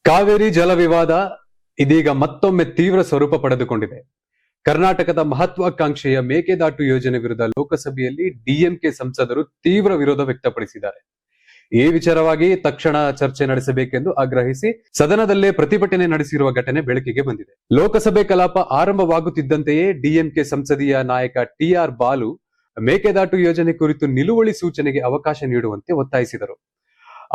ಕಾವೇರಿ ಜಲ ವಿವಾದ ಇದೀಗ ಮತ್ತೊಮ್ಮೆ ತೀವ್ರ ಸ್ವರೂಪ ಪಡೆದುಕೊಂಡಿದೆ. ಕರ್ನಾಟಕದ ಮಹತ್ವಾಕಾಂಕ್ಷೆಯ ಮೇಕೆದಾಟು ಯೋಜನೆ ವಿರುದ್ಧ ಲೋಕಸಭೆಯಲ್ಲಿ ಡಿಎಂಕೆ ಸಂಸದರು ತೀವ್ರ ವಿರೋಧ ವ್ಯಕ್ತಪಡಿಸಿದ್ದಾರೆ. ಈ ವಿಚಾರವಾಗಿ ತಕ್ಷಣ ಚರ್ಚೆ ನಡೆಸಬೇಕೆಂದು ಆಗ್ರಹಿಸಿ ಸದನದಲ್ಲೇ ಪ್ರತಿಭಟನೆ ನಡೆಸಿರುವ ಘಟನೆ ಬೆಳಕಿಗೆ ಬಂದಿದೆ. ಲೋಕಸಭೆ ಕಲಾಪ ಆರಂಭವಾಗುತ್ತಿದ್ದಂತೆಯೇ ಡಿಎಂಕೆ ಸಂಸದೀಯ ನಾಯಕ ಟಿಆರ್ ಬಾಲು ಮೇಕೆದಾಟು ಯೋಜನೆ ಕುರಿತು ನಿಲುವಳಿ ಸೂಚನೆಗೆ ಅವಕಾಶ ನೀಡುವಂತೆ ಒತ್ತಾಯಿಸಿದರು.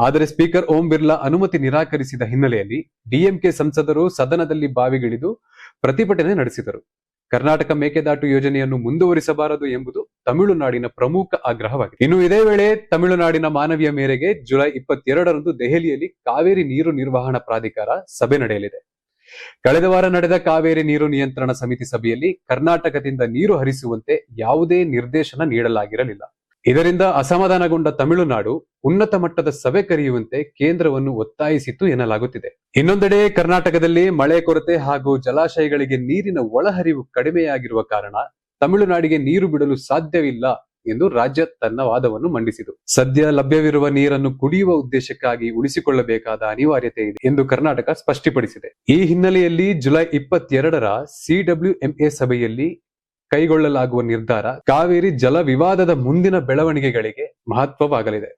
ಆದರೆ ಸ್ಪೀಕರ್ ಓಂ ಬಿರ್ಲಾ ಅನುಮತಿ ನಿರಾಕರಿಸಿದ ಹಿನ್ನೆಲೆಯಲ್ಲಿ ಡಿಎಂಕೆ ಸಂಸದರು ಸದನದಲ್ಲಿ ಬಾವಿಗಿಳಿದು ಪ್ರತಿಭಟನೆ ನಡೆಸಿದರು. ಕರ್ನಾಟಕ ಮೇಕೆದಾಟು ಯೋಜನೆಯನ್ನು ಮುಂದುವರಿಸಬಾರದು ಎಂಬುದು ತಮಿಳುನಾಡಿನ ಪ್ರಮುಖ ಆಗ್ರಹವಾಗಿದೆ. ಇನ್ನು ಇದೇ ವೇಳೆ ತಮಿಳುನಾಡಿನ ಮನವಿಯ ಮೇರೆಗೆ ಜುಲೈ 22ರಂದು ದೆಹಲಿಯಲ್ಲಿ ಕಾವೇರಿ ನೀರು ನಿರ್ವಹಣಾ ಪ್ರಾಧಿಕಾರ ಸಭೆ ನಡೆಯಲಿದೆ. ಕಳೆದ ವಾರ ನಡೆದ ಕಾವೇರಿ ನೀರು ನಿಯಂತ್ರಣ ಸಮಿತಿ ಸಭೆಯಲ್ಲಿ ಕರ್ನಾಟಕದಿಂದ ನೀರು ಹರಿಸುವಂತೆ ಯಾವುದೇ ನಿರ್ದೇಶನ ನೀಡಲಾಗಿರಲಿಲ್ಲ. ಇದರಿಂದ ಅಸಮಾಧಾನಗೊಂಡ ತಮಿಳುನಾಡು ಉನ್ನತ ಮಟ್ಟದ ಸಭೆ ಕರೆಯುವಂತೆ ಕೇಂದ್ರವನ್ನು ಒತ್ತಾಯಿಸಿತು ಎನ್ನಲಾಗುತ್ತಿದೆ. ಇನ್ನೊಂದೆಡೆ ಕರ್ನಾಟಕದಲ್ಲಿ ಮಳೆ ಕೊರತೆ ಹಾಗೂ ಜಲಾಶಯಗಳಿಗೆ ನೀರಿನ ಒಳಹರಿವು ಕಡಿಮೆಯಾಗಿರುವ ಕಾರಣ ತಮಿಳುನಾಡಿಗೆ ನೀರು ಬಿಡಲು ಸಾಧ್ಯವಿಲ್ಲ ಎಂದು ರಾಜ್ಯ ತನ್ನ ವಾದವನ್ನು ಮಂಡಿಸಿತು. ಸದ್ಯ ಲಭ್ಯವಿರುವ ನೀರನ್ನು ಕುಡಿಯುವ ಉದ್ದೇಶಕ್ಕಾಗಿ ಉಳಿಸಿಕೊಳ್ಳಬೇಕಾದ ಅನಿವಾರ್ಯತೆ ಇದೆ ಎಂದು ಕರ್ನಾಟಕ ಸ್ಪಷ್ಟಪಡಿಸಿದೆ. ಈ ಹಿನ್ನೆಲೆಯಲ್ಲಿ ಜುಲೈ 22ರ ಸಿಡಬ್ಲ್ಯೂಎಂಎ ಸಭೆಯಲ್ಲಿ ಕೈಗೊಳ್ಳಲಾಗುವ ನಿರ್ಧಾರ ಕಾವೇರಿ ಜಲ ವಿವಾದದ ಮುಂದಿನ ಬೆಳವಣಿಗೆಗಳಿಗೆ ಮಹತ್ವವಾಗಲಿದೆ.